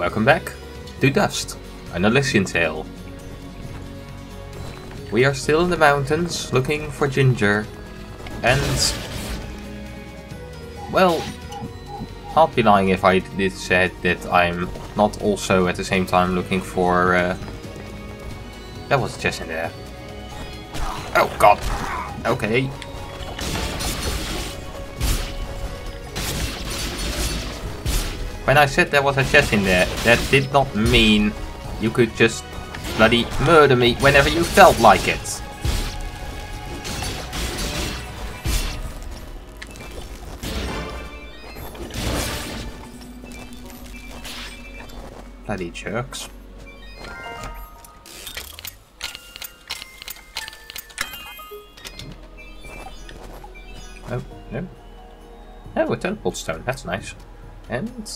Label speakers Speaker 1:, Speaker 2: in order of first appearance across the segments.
Speaker 1: Welcome back to Dust, an Elysian tale. We are still in the mountains looking for Ginger, and well, I'll be lying if I did said that I'm not also at the same time looking for. There was a chest in there. Oh god. Okay. When I said there was a chest in there, that did not mean you could just bloody murder me whenever you felt like it. Bloody jerks. Oh, no. Oh, a teleport stone, that's nice. And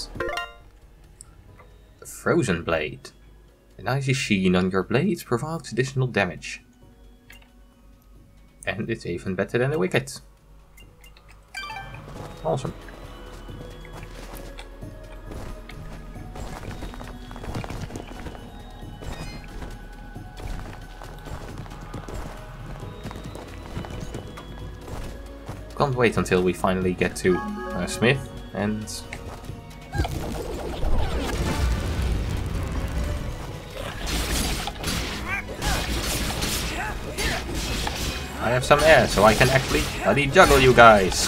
Speaker 1: a frozen blade. An icy sheen on your blade provides additional damage. And it's even better than the wicket. Awesome. Can't wait until we finally get to Smith and I have some air, so I can actually bloody juggle you guys.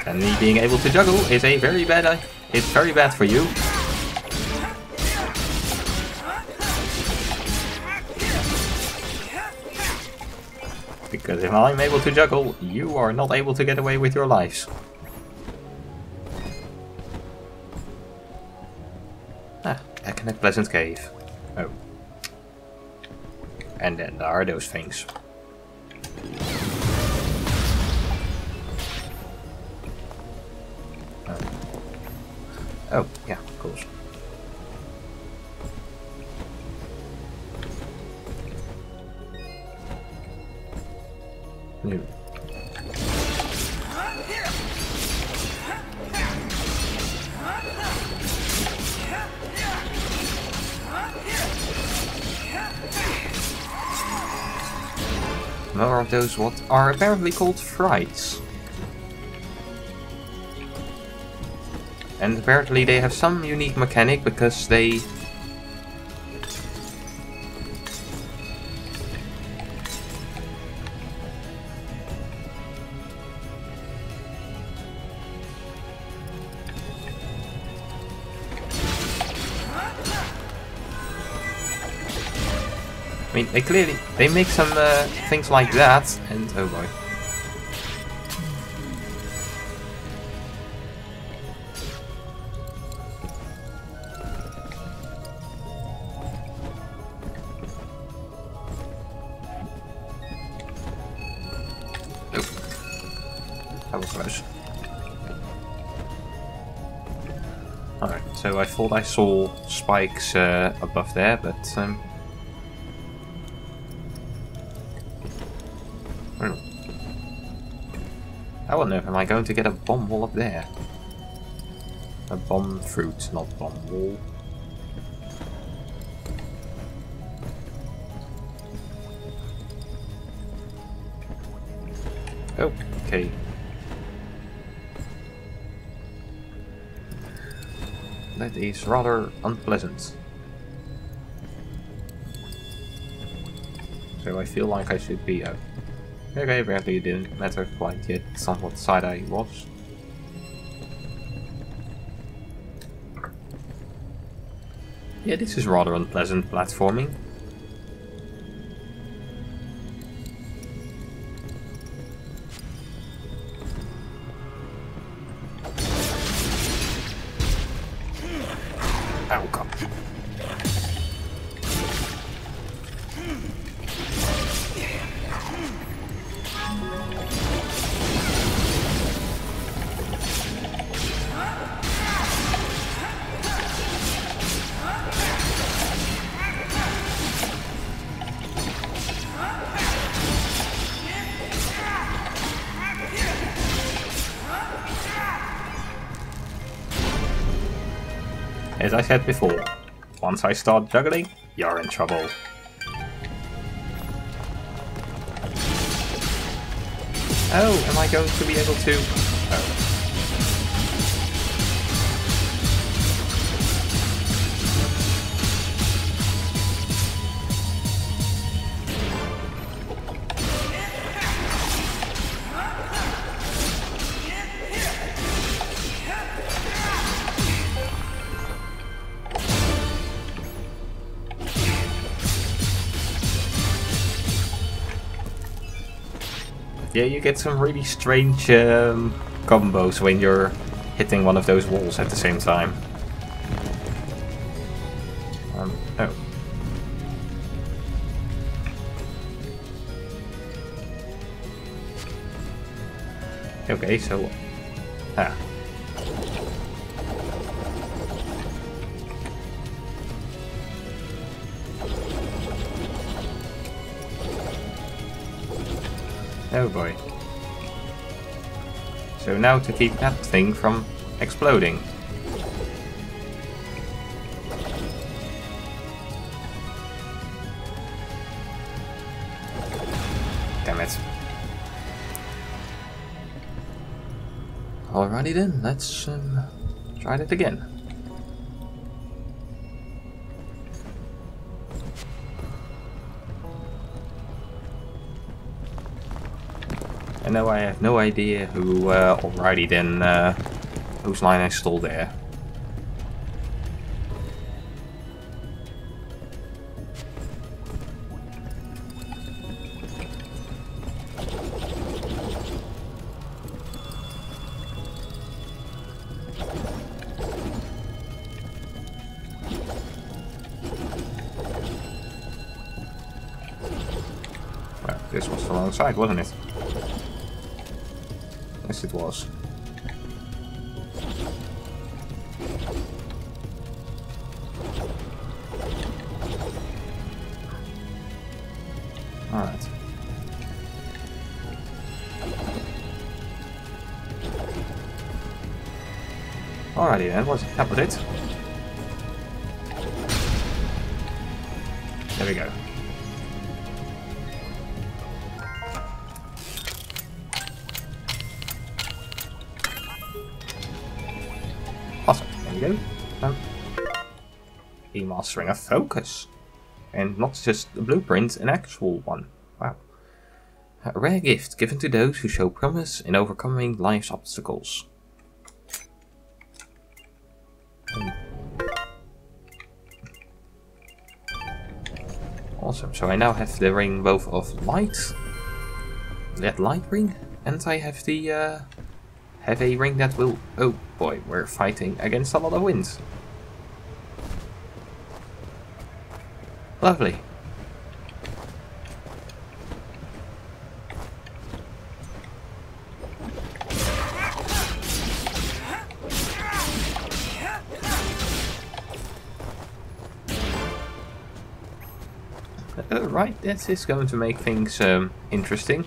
Speaker 1: And me being able to juggle is a very bad. It's very bad for you. Because if I'm able to juggle, you are not able to get away with your lives. Ah, back in a pleasant cave. Oh. And then there are those things. Oh, yeah, of course. New. More of those what are apparently called frights. And apparently they have some unique mechanic because they I mean, they make some things like that, and oh boy. Oh, that was close. Alright, so I thought I saw spikes above there, but I wonder, am I going to get a bomb wall up there? A bomb fruit, not bomb wall. Oh, okay. That is rather unpleasant. So I feel like I should be out. Okay, apparently it didn't matter quite yet on what side I was. Yeah, this is rather unpleasant platforming. Oh god. as I said before, once I start juggling, you're in trouble. Oh, am I going to be able to... Oh. Yeah, you get some really strange combos when you're hitting one of those walls at the same time. Oh. Okay, so... Ah. Oh boy. So now to keep that thing from exploding. Damn it. Alrighty then, let's try that again. I know I have no idea who, alrighty then, whose line I stole there. Well, this was the wrong side, wasn't it? Yes, it was. Alright. Alrighty then, that was it. There we go. Awesome, there we go. Mastering a focus. And not just a blueprint, an actual one. Wow. A rare gift given to those who show promise in overcoming life's obstacles. Awesome, so I now have the ring both of light, that light ring, and I have the have a ring that will... Oh boy, we're fighting against a lot of winds. Lovely. Right, that is going to make things interesting.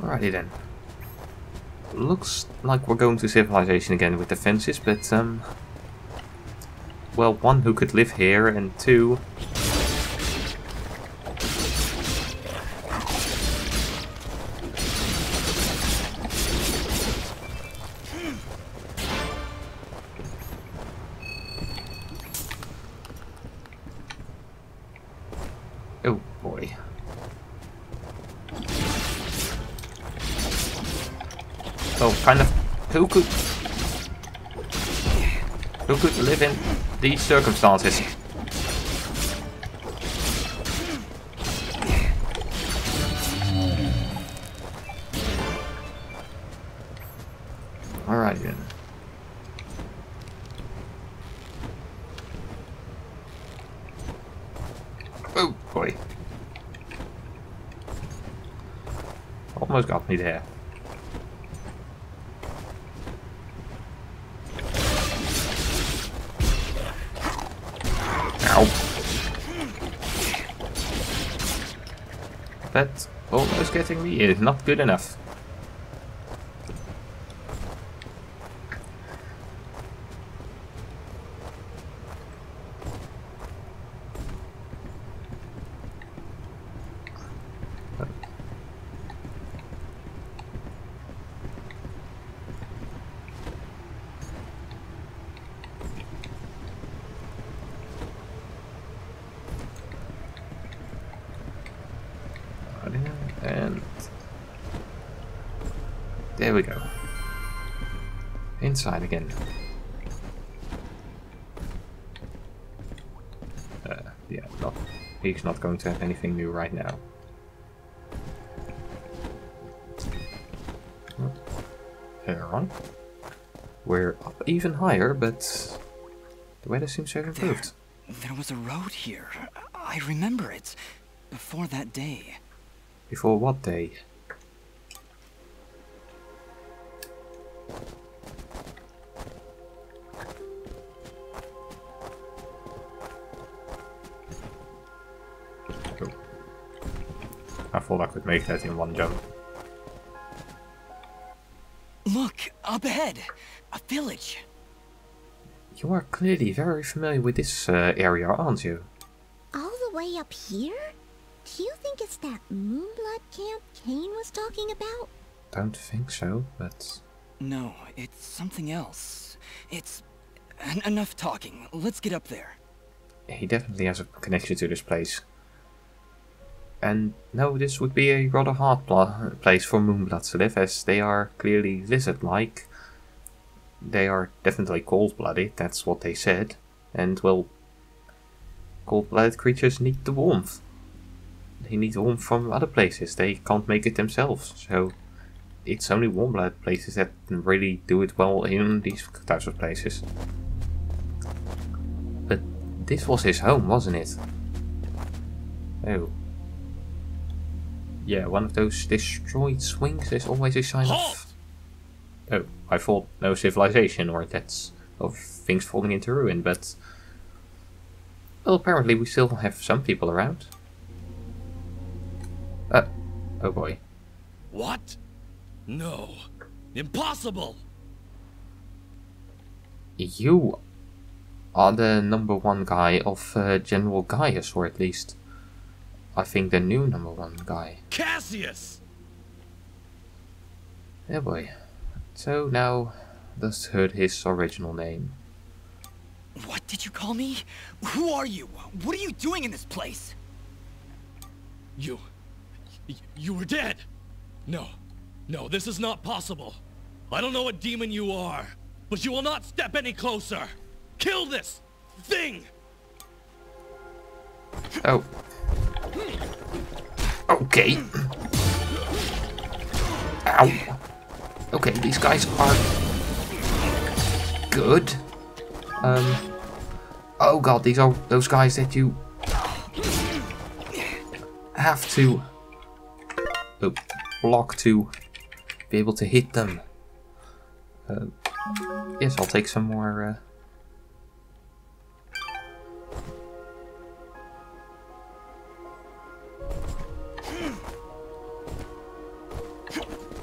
Speaker 1: Alrighty then. Looks like we're going to civilization again with the fences, but well, one, who could live here, and two, oh boy. Oh, kind of. Who could live in these circumstances? Alright then. Oh boy. Almost got me there. Ow. But almost getting me is not good enough. And there we go. Inside again. Yeah, he's not going to have anything new right now. Hang on. We're up even higher, but the weather seems to have improved.
Speaker 2: There was a road here. I remember it. Before that day.
Speaker 1: Before what day? Oh. I thought I could make that in one jump.
Speaker 2: Look, up ahead. A village.
Speaker 1: You are clearly very familiar with this area, aren't you?
Speaker 3: All the way up here? Do you think it's that Moonblood camp Kane was talking about?
Speaker 1: Don't think so, but...
Speaker 2: No, it's something else. It's... enough talking. Let's get up there.
Speaker 1: He definitely has a connection to this place. And no, this would be a rather hard place for Moonbloods to live, as they are clearly lizard-like. They are definitely cold-blooded, that's what they said. And, well, cold-blooded creatures need the warmth. They need warmth from other places, they can't make it themselves. So, it's only warm-blooded places that really do it well in these types of places. But this was his home, wasn't it? Oh. Yeah, one of those destroyed swings is always a sign of... Oh, I thought no civilization, or that's of things falling into ruin, but... Well, apparently we still have some people around. Oh boy.
Speaker 4: What? No. Impossible!
Speaker 1: You are the #1 guy of General Gaius, or at least... I think the new #1 guy.
Speaker 4: Cassius!
Speaker 1: Oh boy. So now, let's heard his original name.
Speaker 2: What did you call me? Who are you? What are you doing in this place?
Speaker 4: You were dead! No, this is not possible. I don't know what demon you are, but you will not step any closer! Kill this thing!
Speaker 1: Oh. Okay. Ow. Okay, these guys are good. Oh god, these are those guys that you have to block to be able to hit them. Yes, I'll take some more.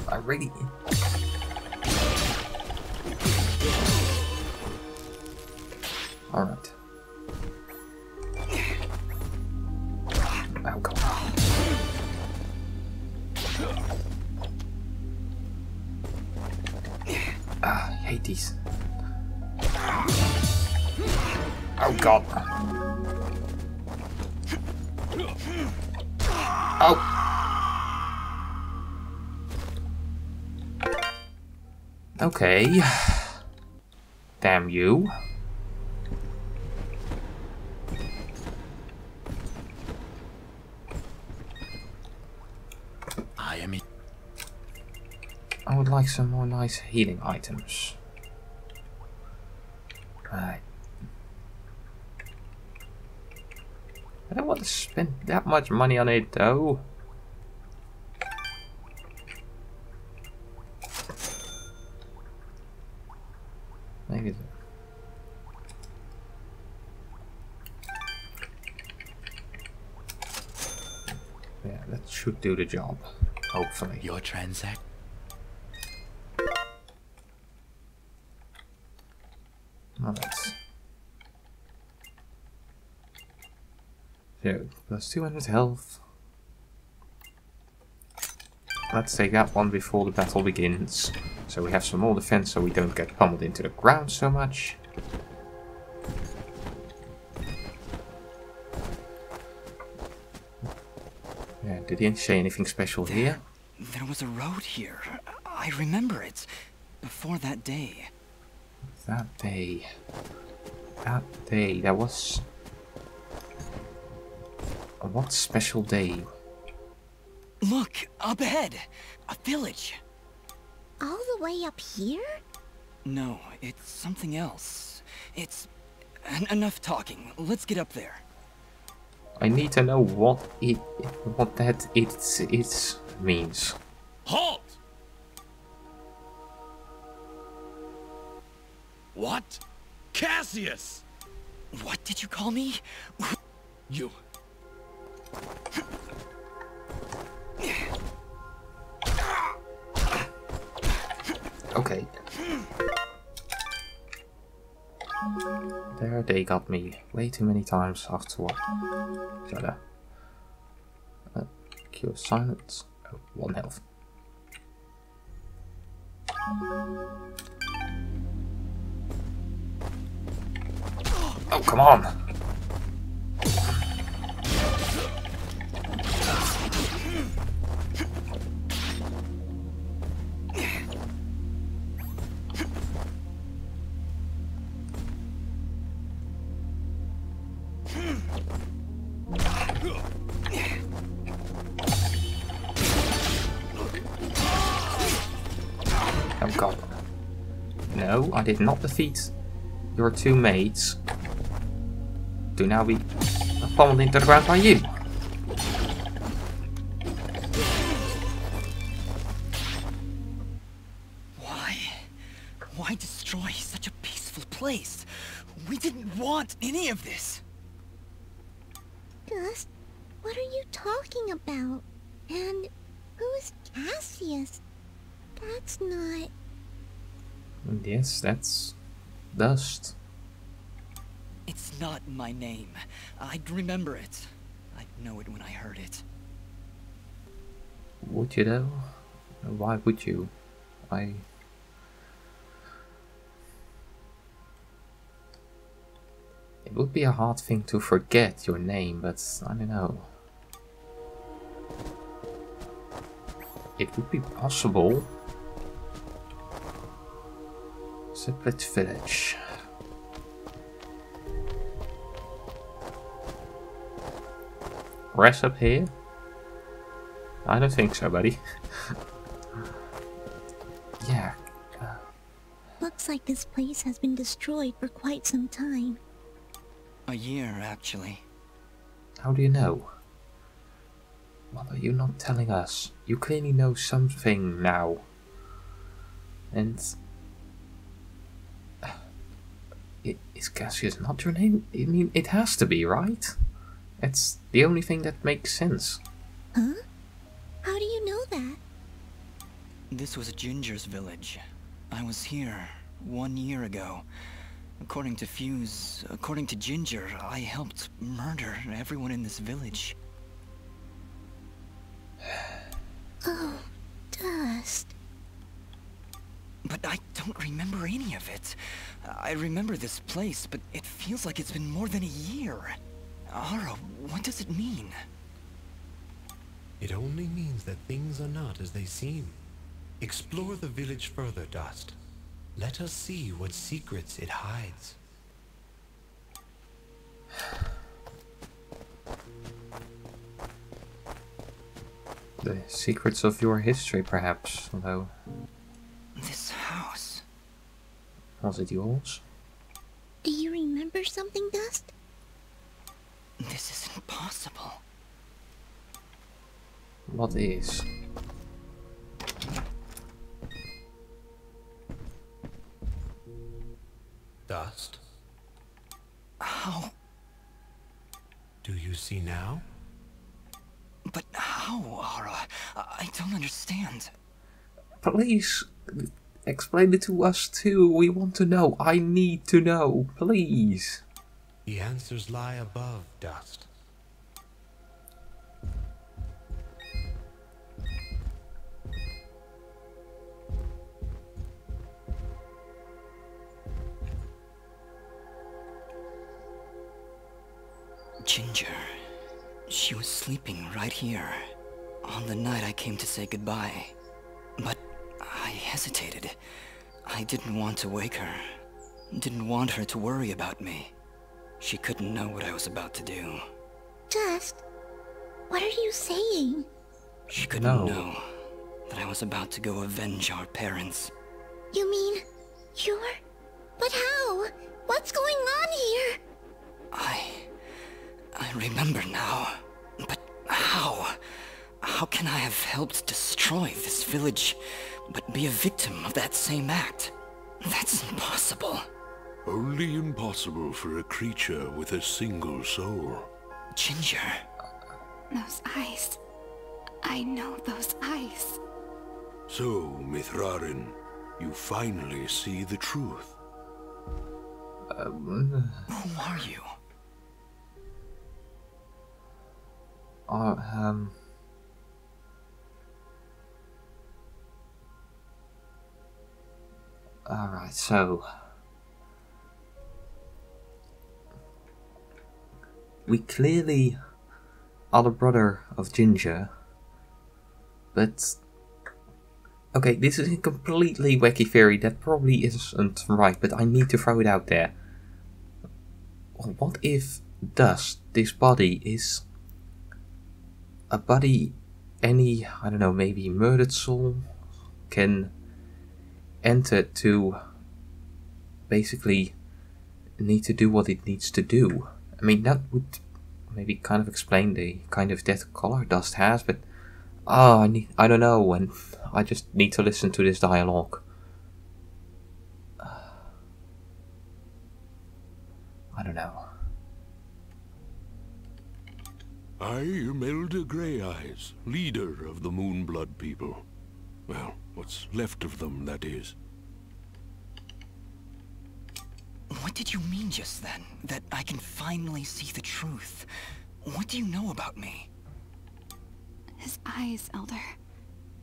Speaker 1: I really. All right. Oh god. I hate these. Oh god. Oh. Okay. Damn you. I would like some more nice healing items. Right. I don't want to spend that much money on it though. Maybe. Yeah, that should do the job. Hopefully.
Speaker 4: Your transact.
Speaker 1: Alright. So, plus 200 health. Let's take that one before the battle begins. So we have some more defense so we don't get pummeled into the ground so much. Yeah, did he say anything special here?
Speaker 2: There was a road here. I remember it. Before that day.
Speaker 1: That day. That day. That was... What special day?
Speaker 2: Look, up ahead. A village.
Speaker 3: All the way up here?
Speaker 2: No, it's something else. It's... enough talking. Let's get up there.
Speaker 1: I need to know what that it means.
Speaker 4: Halt! What? Cassius!
Speaker 2: What did you call me?
Speaker 4: You.
Speaker 1: Okay. There, they got me way too many times after what? Shut cure silence. Oh, 1 health. Oh, come on! Oh god. No, I did not defeat your 2 mates. Do now be pummeled into the ground by you.
Speaker 2: Why destroy such a peaceful place? We didn't want any of this.
Speaker 3: Dust, what are you talking about? And who is Cassius? That's not...
Speaker 1: Yes, that's Dust.
Speaker 2: It's not my name. I'd remember it. I'd know it when I heard it.
Speaker 1: Would you though? Why would you? It would be a hard thing to forget your name, but I don't know. It would be possible. Separate village. Rest up here? I don't think so, buddy. Yeah.
Speaker 3: Looks like this place has been destroyed for quite some time.
Speaker 2: A year, actually.
Speaker 1: How do you know? What are you not telling us? You clearly know something now. And... Is Cassius not your name? I mean, it has to be, right? It's the only thing that makes sense.
Speaker 3: Huh? How do you know that?
Speaker 2: This was Ginger's village. I was here 1 year ago. According to Fuse, according to Ginger, I helped murder everyone in this village.
Speaker 3: Oh, Dust.
Speaker 2: But I don't remember any of it. I remember this place, but it feels like it's been more than a year. Ara, what does it mean?
Speaker 5: It only means that things are not as they seem. Explore the village further, Dust. Let us see what secrets it hides.
Speaker 1: The secrets of your history, perhaps, although...
Speaker 2: This house...
Speaker 1: Was it yours?
Speaker 3: Do you remember something, Dust?
Speaker 2: This isn't possible.
Speaker 1: What is?
Speaker 5: Dust?
Speaker 2: How?
Speaker 5: Do you see now?
Speaker 2: But how, Ara? I don't understand.
Speaker 1: Please, explain it to us too. We want to know. I need to know. Please.
Speaker 5: The answers lie above, Dust.
Speaker 2: Ginger. She was sleeping right here. On the night I came to say goodbye. But I hesitated. I didn't want to wake her. Didn't want her to worry about me. She couldn't know what I was about to do.
Speaker 3: Dust, what are you saying?
Speaker 2: She couldn't know that I was about to go avenge our parents.
Speaker 3: You mean, you're... But how? What's going on here?
Speaker 2: I remember now. But how? How can I have helped destroy this village, but be a victim of that same act? That's impossible.
Speaker 6: Only impossible for a creature with a single soul.
Speaker 2: Ginger.
Speaker 7: Those eyes. I know those eyes.
Speaker 6: So, Mithrarin, you finally see the truth.
Speaker 2: Who are you?
Speaker 1: Alright, so... We clearly are the brother of Ginger, but... Okay, this is a completely wacky theory that probably isn't right, but I need to throw it out there. What if Dust, this body, is a body any, I don't know, maybe murdered soul can enter to basically need to do what it needs to do? I mean, that would maybe kind of explain the kind of death color Dust has, but I don't know, and I just need to listen to this dialogue. I don't know.
Speaker 6: I am Elder Grey Eyes, leader of the Moonblood people. Well, what's left of them, that is.
Speaker 2: What did you mean just then? That I can finally see the truth? What do you know about me?
Speaker 7: His eyes, Elder.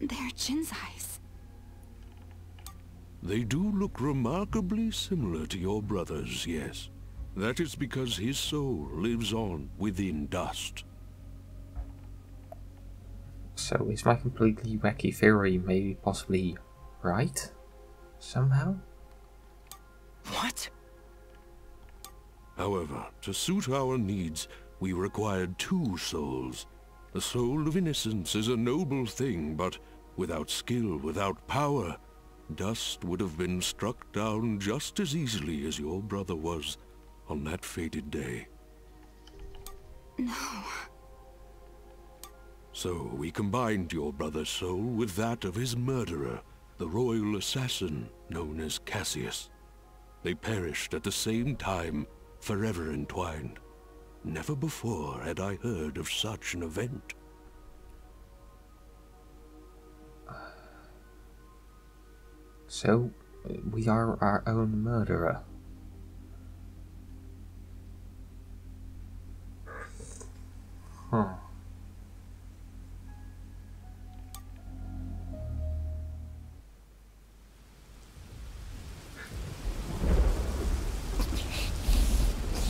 Speaker 7: They're Jin's eyes.
Speaker 6: They do look remarkably similar to your brother's, yes. That is because his soul lives on within Dust.
Speaker 1: So is my completely wacky theory maybe possibly right? Somehow?
Speaker 2: What?
Speaker 6: However, to suit our needs, we required two souls. The soul of innocence is a noble thing, but without skill, without power, Dust would have been struck down just as easily as your brother was on that fated day.
Speaker 7: No.
Speaker 6: So we combined your brother's soul with that of his murderer, the royal assassin known as Cassius. They perished at the same time, forever entwined. Never before had I heard of such an event.
Speaker 1: So, we are our own murderer. Huh.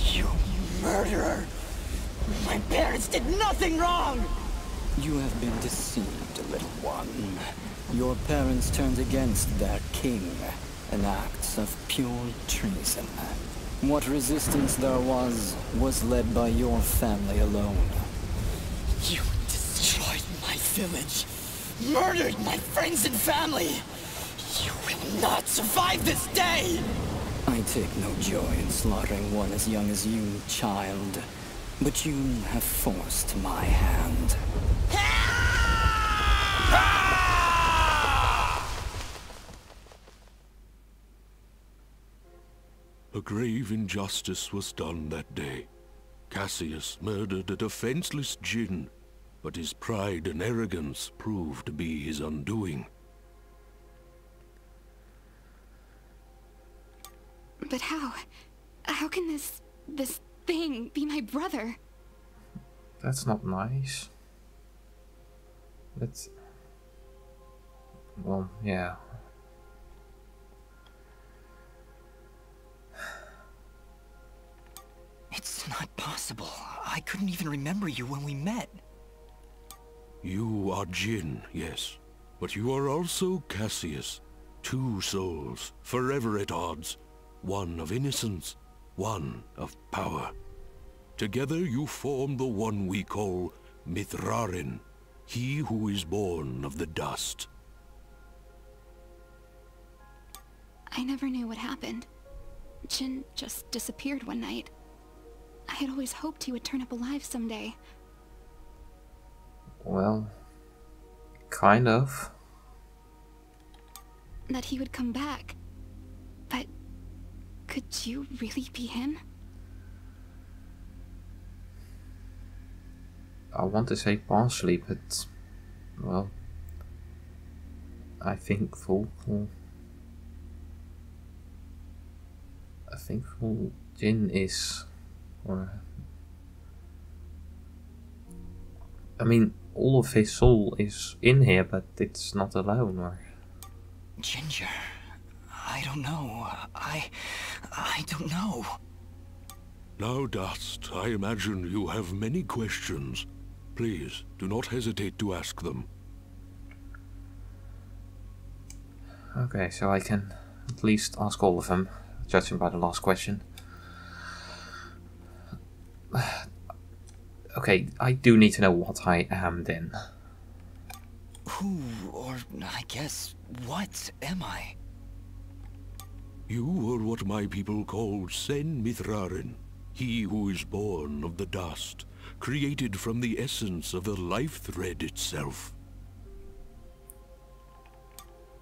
Speaker 2: You murderer! My parents did nothing wrong! You have been deceived, little one. Your parents turned against their king, an act of pure treason. What resistance there was led by your family alone. You destroyed my village, murdered my friends and family. You will not survive this day! I take no joy in slaughtering one as young as you, child. But you have forced my hand.
Speaker 6: A grave injustice was done that day. Cassius murdered a defenseless Jinn, but his pride and arrogance proved to be his undoing.
Speaker 7: But how? How can this thing be my brother?
Speaker 1: That's not nice. That's... Well, yeah.
Speaker 2: It's not possible. I couldn't even remember you when we met.
Speaker 6: You are Jinn, yes, but you are also Cassius. Two souls, forever at odds. One of innocence, one of power. Together you form the one we call Mithrarin, he who is born of the dust.
Speaker 7: I never knew what happened. Jin just disappeared one night. I had always hoped he would turn up alive someday.
Speaker 1: Well, kind of.
Speaker 7: That he would come back. But could you really be him?
Speaker 1: I want to say partially, but well, I think full Jin is, or I mean, all of his soul is in here, but it's not alone, or...
Speaker 2: Ginger, I don't know. I don't know.
Speaker 6: Now, Dust, I imagine you have many questions. Please, do not hesitate to ask them.
Speaker 1: Okay, so I can at least ask all of them, judging by the last question. Okay, I do need to know what I am then.
Speaker 2: Who, or I guess, what am I?
Speaker 6: You are what my people call Sen Mithrarin, he who is born of the dust, created from the essence of the life thread itself.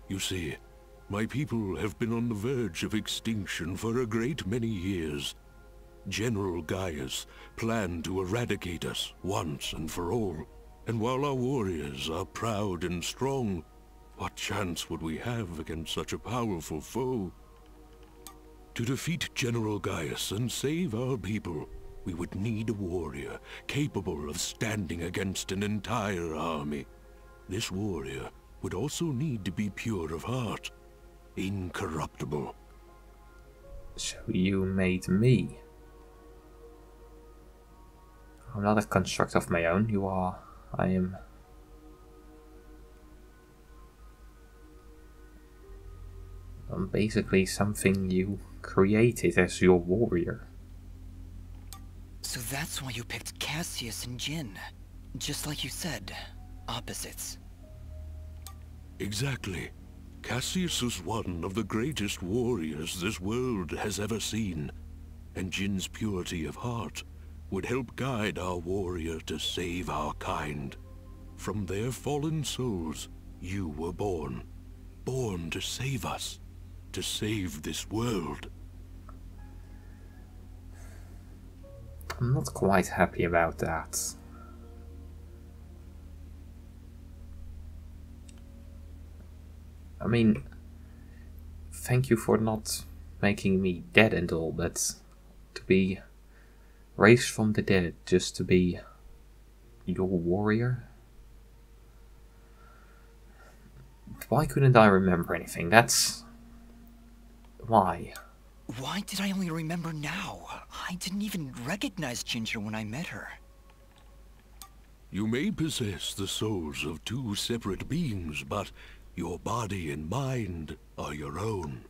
Speaker 6: You see, my people have been on the verge of extinction for a great many years. General Gaius planned to eradicate us once and for all, and while our warriors are proud and strong, what chance would we have against such a powerful foe? To defeat General Gaius and save our people, we would need a warrior capable of standing against an entire army. This warrior would also need to be pure of heart, incorruptible.
Speaker 1: So you made me. I'm not a construct of my own, you are. I am. I'm basically something you created as your warrior.
Speaker 2: So that's why you picked Cassius and Jin. Just like you said, opposites.
Speaker 6: Exactly. Cassius is one of the greatest warriors this world has ever seen, and Jin's purity of heart would help guide our warrior to save our kind. From their fallen souls, you were born. Born to save us. To save this world.
Speaker 1: I'm not quite happy about that. I mean, thank you for not making me dead and all, but to be raised from the dead just to be your warrior? Why couldn't I remember anything? That's... why?
Speaker 2: Why did I only remember now? I didn't even recognize Ginger when I met her.
Speaker 6: You may possess the souls of two separate beings, but your body and mind are your own.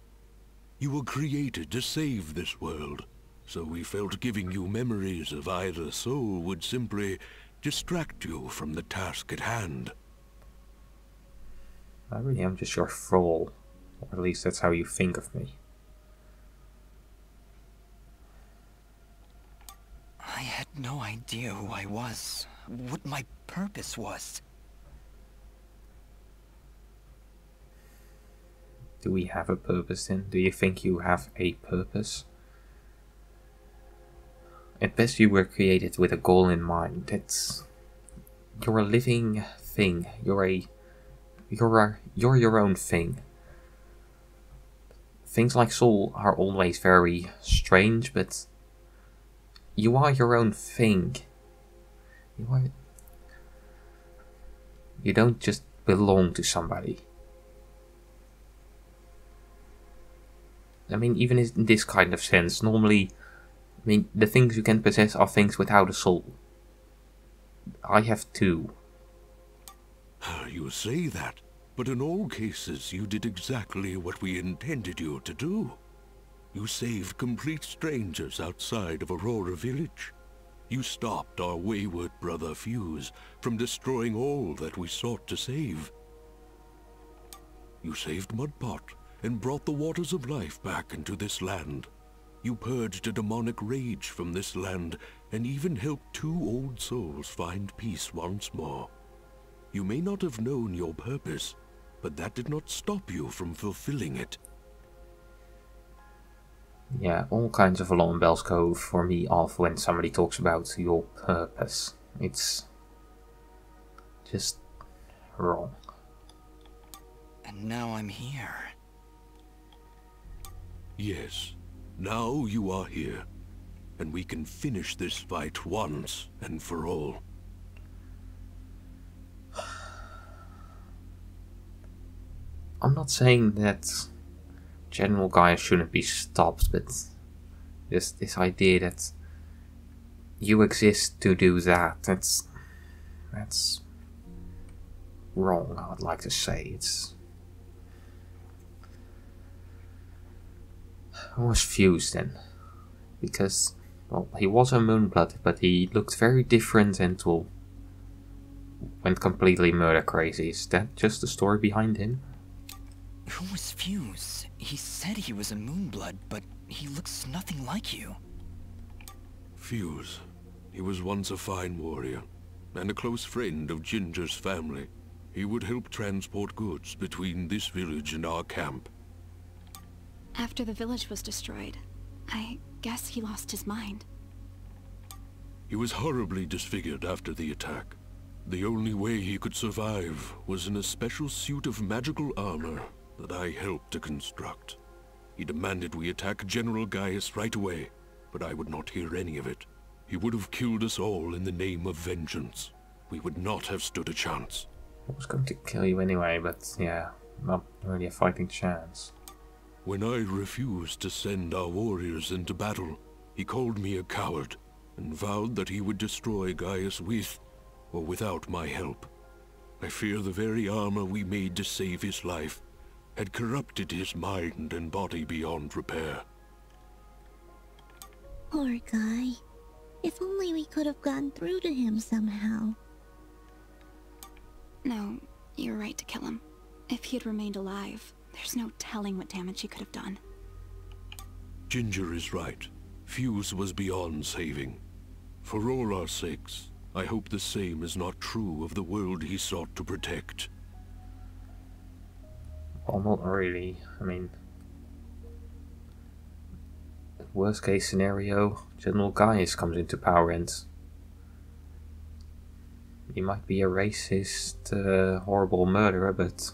Speaker 6: You were created to save this world, so we felt giving you memories of either soul would simply distract you from the task at hand.
Speaker 1: I really am just your thrall, or at least that's how you think of me.
Speaker 2: I had no idea who I was, what my purpose was.
Speaker 1: Do we have a purpose then? Do you think you have a purpose? At best you were created with a goal in mind. You're a living thing. You're your own thing. Things like soul are always very strange, but you are your own thing. You don't just belong to somebody. I mean, even in this kind of sense, normally, I mean, the things you can possess are things without a soul. I have two.
Speaker 6: You say that, but in all cases you did exactly what we intended you to do. You saved complete strangers outside of Aurora Village. You stopped our wayward brother Fuse from destroying all that we sought to save. You saved Mudpot and brought the waters of life back into this land. You purged a demonic rage from this land and even helped 2 old souls find peace once more. You may not have known your purpose, but that did not stop you from fulfilling it.
Speaker 1: Yeah, all kinds of alarm bells go for me off when somebody talks about your purpose. It's just wrong.
Speaker 2: And now I'm here.
Speaker 6: Yes, now you are here, and we can finish this fight once and for all.
Speaker 1: I'm not saying that General Gaius shouldn't be stopped, but just this idea that you exist to do that, that's wrong, I'd like to say. I was fused then, because, well, he was a Moonblood, but he looked very different until went completely murder crazy. Is that just the story behind him?
Speaker 2: Who was Fuse? He said he was a Moonblood, but he looks nothing like you.
Speaker 6: Fuse. He was once a fine warrior, and a close friend of Ginger's family. He would help transport goods between this village and our camp.
Speaker 7: After the village was destroyed, I guess he lost his mind.
Speaker 6: He was horribly disfigured after the attack. The only way he could survive was in a special suit of magical armor that I helped to construct. He demanded we attack General Gaius right away, but I would not hear any of it. He would have killed us all in the name of vengeance. We would not have stood a chance.
Speaker 1: I was going to kill you anyway, but yeah, not really a fighting chance.
Speaker 6: When I refused to send our warriors into battle, he called me a coward and vowed that he would destroy Gaius with or without my help. I fear the very armor we made to save his life had corrupted his mind and body beyond repair.
Speaker 3: Poor guy. If only we could have gone through to him somehow.
Speaker 7: No, you're right to kill him. If he had remained alive, there's no telling what damage he could have done.
Speaker 6: Ginger is right. Fuse was beyond saving. For all our sakes, I hope the same is not true of the world he sought to protect.
Speaker 1: Well, not really. I mean, worst case scenario, General Gaius comes into power and he might be a racist, horrible murderer, but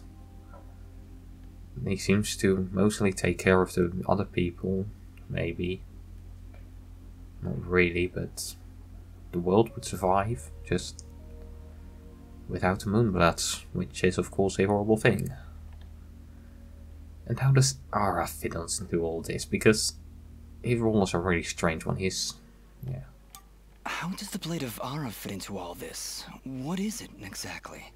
Speaker 1: he seems to mostly take care of the other people, maybe. Not really, but the world would survive, just without the Moonbloods, which is of course a horrible thing. And how does Ara fit into all this? Because his role is a really strange one. He's, yeah.
Speaker 2: How does the Blade of Ara fit into all this? What is it, exactly?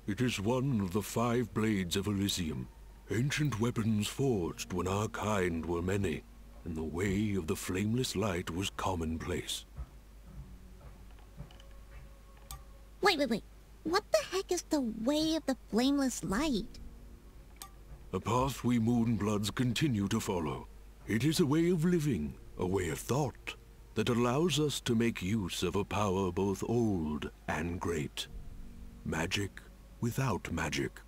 Speaker 6: It is one of the 5 blades of Elysium, ancient weapons forged when our kind were many, and the way of the flameless light was commonplace.
Speaker 3: Wait. What the heck is the way of the flameless light?
Speaker 6: A path we Moonbloods continue to follow. It is a way of living, a way of thought, that allows us to make use of a power both old and great. Magic without magic.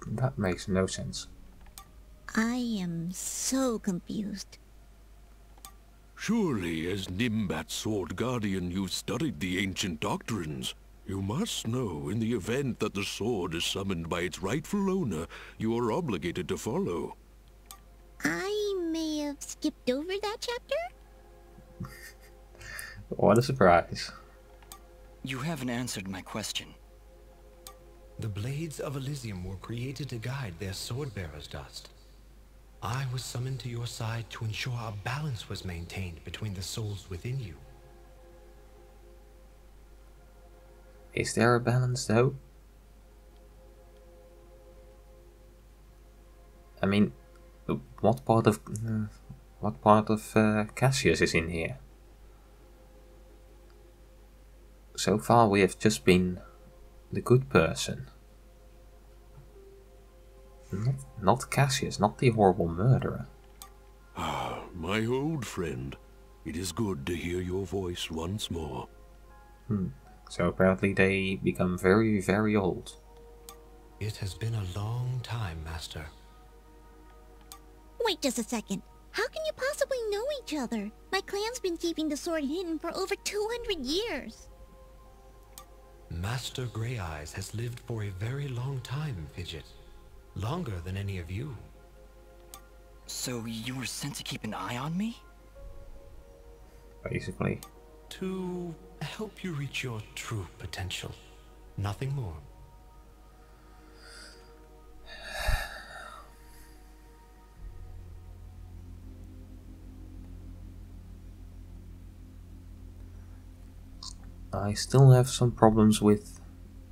Speaker 1: That makes no sense.
Speaker 3: I am so confused.
Speaker 6: Surely, as Nimbat's sword guardian, you've studied the ancient doctrines. You must know, in the event that the sword is summoned by its rightful owner, you are obligated to follow.
Speaker 3: I may have skipped over that chapter?
Speaker 1: What a surprise.
Speaker 2: You haven't answered my question.
Speaker 5: The blades of Elysium were created to guide their sword-bearers, Dust. I was summoned to your side to ensure a balance was maintained between the souls within you.
Speaker 1: Is there a balance though? I mean, what part of Cassius is in here? So far we have just been the good person. Not Cassius, not the horrible murderer.
Speaker 6: Ah, my old friend. It is good to hear your voice once more.
Speaker 1: So apparently they become very, very old.
Speaker 5: It has been a long time, Master.
Speaker 3: Wait just a second. How can you possibly know each other? My clan's been keeping the sword hidden for over 200 years.
Speaker 5: Master Grey Eyes has lived for a very long time, Fidget. Longer than any of you.
Speaker 2: So you were sent to keep an eye on me?
Speaker 1: Basically.
Speaker 5: To help you reach your true potential. Nothing more.
Speaker 1: I still have some problems with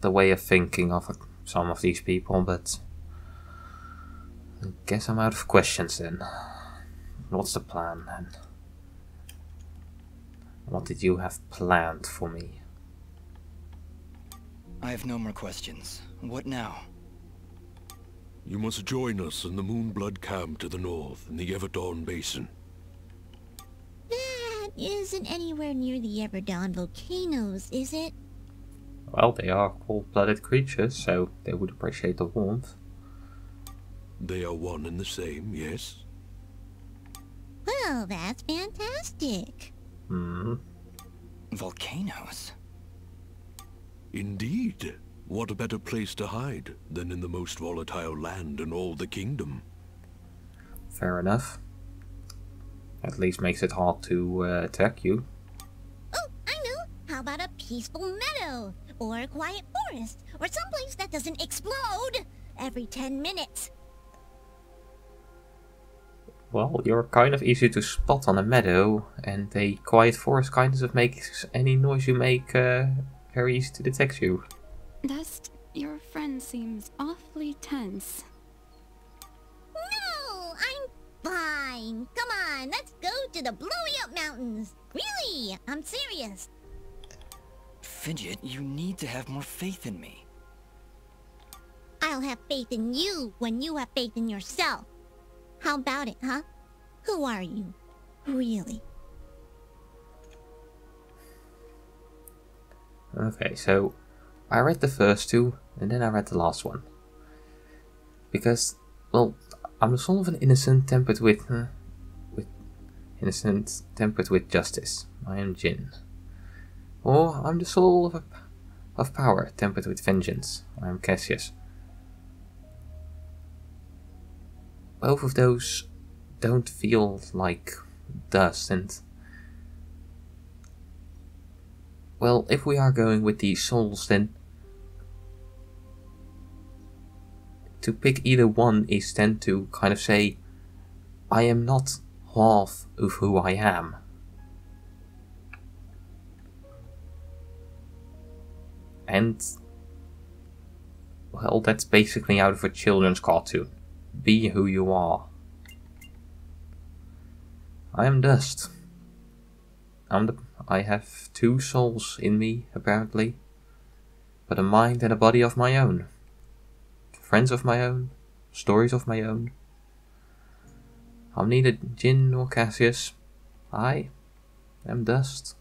Speaker 1: the way of thinking of some of these people, but I guess I'm out of questions then. What's the plan then? What did you have planned for me?
Speaker 2: I have no more questions. What now?
Speaker 6: You must join us in the Moonblood camp to the north in the Everdawn Basin.
Speaker 3: That isn't anywhere near the Everdawn volcanoes, is it?
Speaker 1: Well, they are cold-blooded creatures, so they would appreciate the warmth.
Speaker 6: They are one and the same, yes?
Speaker 3: Well, that's fantastic.
Speaker 2: Volcanoes?
Speaker 6: Indeed. What a better place to hide than in the most volatile land in all the kingdom.
Speaker 1: Fair enough. At least makes it hard to attack you.
Speaker 3: Oh, I know. How about a peaceful meadow? Or a quiet forest? Or someplace that doesn't explode every 10 minutes?
Speaker 1: Well, you're kind of easy to spot on a meadow, and a quiet forest kind of makes any noise you make very easy to detect you.
Speaker 7: Dust, your friend seems awfully tense.
Speaker 3: No, I'm fine. Come on, let's go to the Blowy Up Mountains. Really, I'm serious.
Speaker 2: Fidget, you need to have more faith in me.
Speaker 3: I'll have faith in you when you have faith in yourself. How about it, huh? Who are you? Really?
Speaker 1: Okay, so I read the first two, and then I read the last one. Because, well, I'm the soul of an innocent tempered with justice. I am Jin. Or I'm the soul of power tempered with vengeance. I am Cassius. Both of those don't feel like dust, and well, if we are going with these souls, then to pick either one is then to kind of say, I am not half of who I am. And, well, that's basically out of a children's cartoon. Be who you are. I am dust. I have two souls in me, apparently, but a mind and a body of my own. Friends of my own, stories of my own. I'm neither Jin nor Cassius. I am dust.